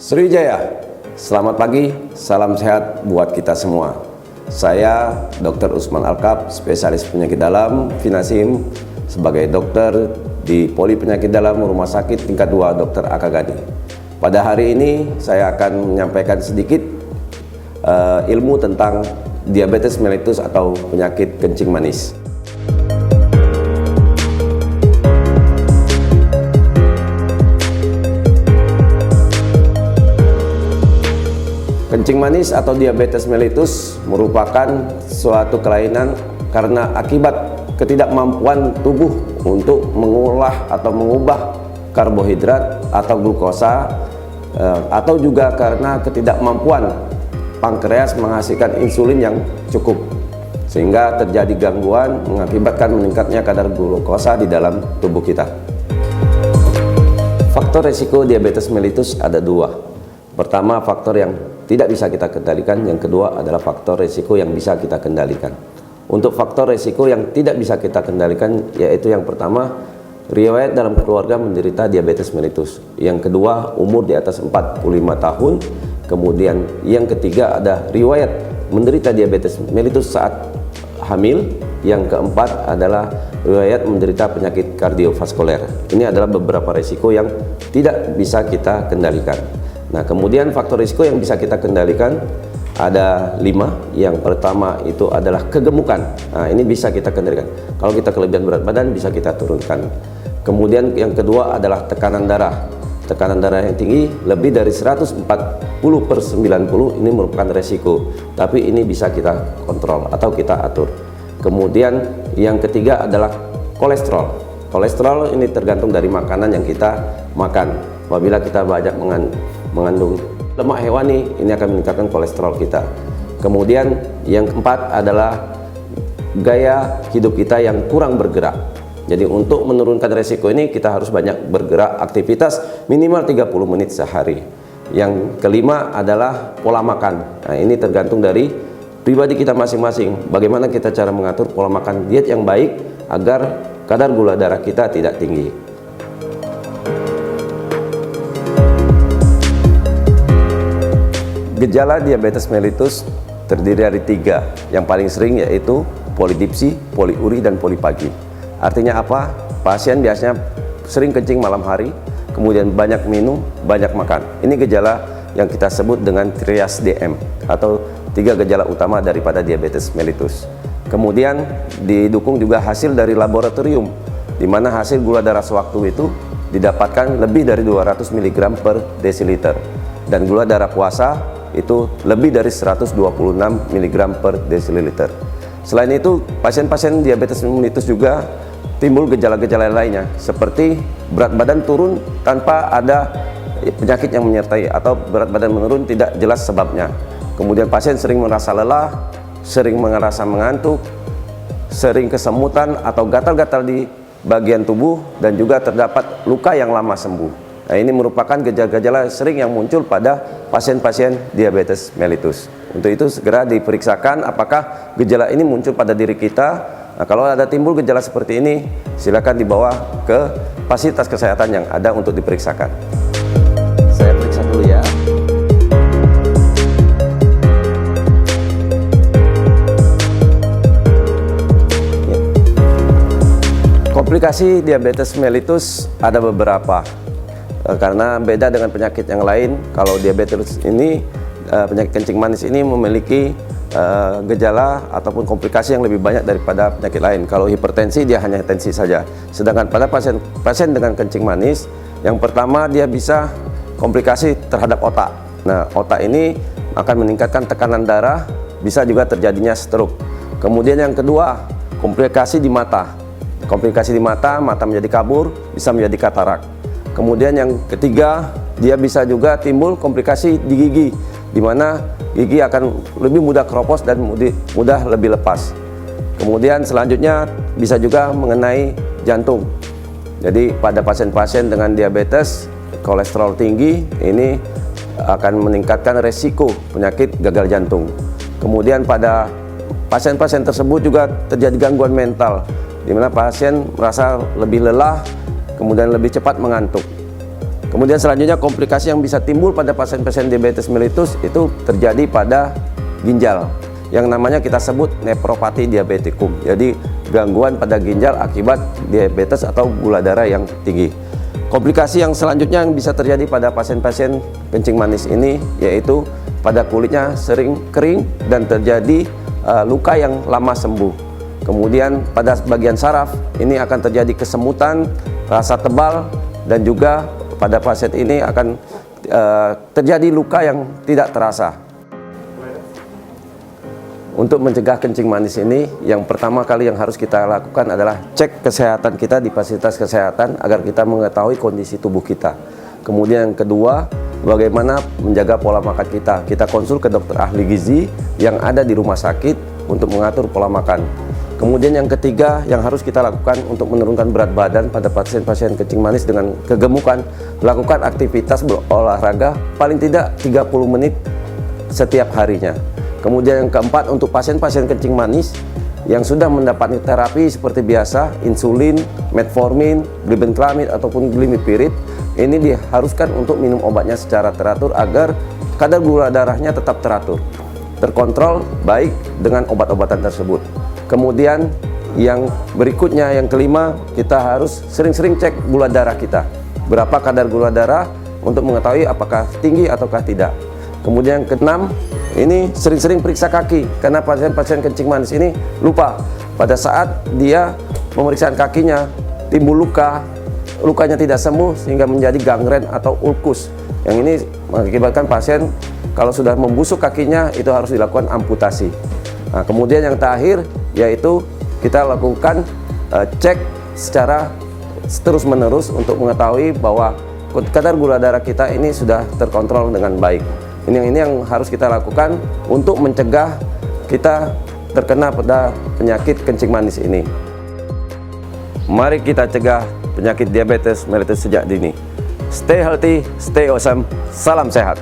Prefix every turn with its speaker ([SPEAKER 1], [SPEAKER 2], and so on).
[SPEAKER 1] Sriwijaya, selamat pagi, salam sehat buat kita semua. Saya Dr. Usman Alkap, spesialis penyakit dalam, Vinasim, sebagai dokter di Poli Penyakit Dalam Rumah Sakit Tingkat 2 Dr. Aka Gani. Pada hari ini saya akan menyampaikan sedikit ilmu tentang diabetes mellitus atau penyakit kencing manis. Kencing manis atau diabetes mellitus merupakan suatu kelainan karena akibat ketidakmampuan tubuh untuk mengolah atau mengubah karbohidrat atau glukosa, atau juga karena ketidakmampuan pankreas menghasilkan insulin yang cukup, sehingga terjadi gangguan mengakibatkan meningkatnya kadar glukosa di dalam tubuh kita. Faktor resiko diabetes mellitus ada dua. Pertama, faktor yang tidak bisa kita kendalikan. Yang kedua adalah faktor resiko yang bisa kita kendalikan. Untuk faktor resiko yang tidak bisa kita kendalikan, yaitu yang pertama, riwayat dalam keluarga menderita diabetes mellitus. Yang kedua, umur di atas 45 tahun. Kemudian yang ketiga ada riwayat menderita diabetes mellitus saat hamil. Yang keempat adalah riwayat menderita penyakit kardiovaskuler. Ini adalah beberapa resiko yang tidak bisa kita kendalikan. Nah, kemudian faktor risiko yang bisa kita kendalikan ada 5. Yang pertama itu adalah kegemukan. Nah, ini bisa kita kendalikan. Kalau kita kelebihan berat badan bisa kita turunkan. Kemudian yang kedua adalah tekanan darah. Tekanan darah yang tinggi lebih dari 140/90 ini merupakan resiko. Tapi ini bisa kita kontrol atau kita atur. Kemudian yang ketiga adalah kolesterol. Kolesterol ini tergantung dari makanan yang kita makan. Apabila kita banyak mengandung lemak hewani, ini akan meningkatkan kolesterol kita. Kemudian yang keempat adalah gaya hidup kita yang kurang bergerak. Jadi untuk menurunkan resiko ini kita harus banyak bergerak, aktivitas minimal 30 menit sehari. Yang kelima adalah pola makan. Nah, ini tergantung dari pribadi kita masing-masing. Bagaimana kita cara mengatur pola makan diet yang baik agar kadar gula darah kita tidak tinggi. Gejala diabetes mellitus terdiri dari 3. Yang paling sering yaitu polidipsi, poliuri, dan polipagi. Artinya apa? Pasien biasanya sering kencing malam hari, kemudian banyak minum, banyak makan. Ini gejala yang kita sebut dengan trias DM atau 3 gejala utama daripada diabetes mellitus. Kemudian didukung juga hasil dari laboratorium, di mana hasil gula darah sewaktu itu didapatkan lebih dari 200 mg per desiliter, dan gula darah puasa itu lebih dari 126 mg per desiliter. Selain itu, pasien-pasien diabetes mellitus juga timbul gejala-gejala lainnya seperti berat badan turun tanpa ada penyakit yang menyertai, atau berat badan menurun tidak jelas sebabnya. Kemudian pasien sering merasa lelah, sering merasa mengantuk, sering kesemutan atau gatal-gatal di bagian tubuh, dan juga terdapat luka yang lama sembuh. Nah, ini merupakan gejala-gejala sering yang muncul pada pasien-pasien diabetes mellitus. Untuk itu segera diperiksakan apakah gejala ini muncul pada diri kita. Nah, kalau ada timbul gejala seperti ini, silakan dibawa ke fasilitas kesehatan yang ada untuk diperiksakan. Saya periksa dulu ya. Komplikasi diabetes mellitus ada beberapa. Karena beda dengan penyakit yang lain, kalau diabetes ini, penyakit kencing manis ini memiliki gejala ataupun komplikasi yang lebih banyak daripada penyakit lain. Kalau hipertensi dia hanya tensi saja. Sedangkan pada pasien dengan kencing manis, yang pertama dia bisa komplikasi terhadap otak. Nah, otak ini akan meningkatkan tekanan darah, bisa juga terjadinya stroke. Kemudian yang kedua, komplikasi di mata. Komplikasi di mata, mata menjadi kabur, bisa menjadi katarak. Kemudian yang ketiga, dia bisa juga timbul komplikasi di gigi, di mana gigi akan lebih mudah keropos dan mudah lebih lepas. Kemudian selanjutnya bisa juga mengenai jantung. Jadi pada pasien-pasien dengan diabetes, kolesterol tinggi, ini akan meningkatkan resiko penyakit gagal jantung. Kemudian pada pasien-pasien tersebut juga terjadi gangguan mental, di mana pasien merasa lebih lelah, kemudian lebih cepat mengantuk. Kemudian selanjutnya komplikasi yang bisa timbul pada pasien-pasien diabetes mellitus itu terjadi pada ginjal, yang namanya kita sebut nefropati diabetikum. Jadi gangguan pada ginjal akibat diabetes atau gula darah yang tinggi. Komplikasi yang selanjutnya yang bisa terjadi pada pasien-pasien kencing manis ini yaitu pada kulitnya sering kering dan terjadi luka yang lama sembuh. Kemudian pada bagian saraf ini akan terjadi kesemutan, rasa tebal, dan juga pada pasien ini akan terjadi luka yang tidak terasa. Untuk mencegah kencing manis ini, yang pertama kali yang harus kita lakukan adalah cek kesehatan kita di fasilitas kesehatan agar kita mengetahui kondisi tubuh kita. Kemudian yang kedua, bagaimana menjaga pola makan kita. Kita konsul ke dokter ahli gizi yang ada di rumah sakit untuk mengatur pola makan. Kemudian yang ketiga yang harus kita lakukan untuk menurunkan berat badan pada pasien-pasien kencing manis dengan kegemukan, lakukan aktivitas berolahraga paling tidak 30 menit setiap harinya. Kemudian yang keempat, untuk pasien-pasien kencing manis yang sudah mendapat terapi seperti biasa, insulin, metformin, glibenclamid ataupun glimepiride, ini diharuskan untuk minum obatnya secara teratur agar kadar gula darahnya tetap teratur, terkontrol baik dengan obat-obatan tersebut. Kemudian yang berikutnya, yang kelima, kita harus sering-sering cek gula darah kita. Berapa kadar gula darah untuk mengetahui apakah tinggi ataukah tidak. Kemudian yang keenam, ini sering-sering periksa kaki, karena pasien-pasien kencing manis ini lupa pada saat dia pemeriksaan kakinya timbul luka, lukanya tidak sembuh sehingga menjadi gangren atau ulkus. Yang ini mengakibatkan pasien kalau sudah membusuk kakinya itu harus dilakukan amputasi. Nah, kemudian yang terakhir yaitu kita lakukan cek secara terus-menerus untuk mengetahui bahwa kadar gula darah kita ini sudah terkontrol dengan baik. Ini yang harus kita lakukan untuk mencegah kita terkena pada penyakit kencing manis ini. Mari kita cegah penyakit diabetes mellitus sejak dini. Stay healthy, stay awesome, salam sehat.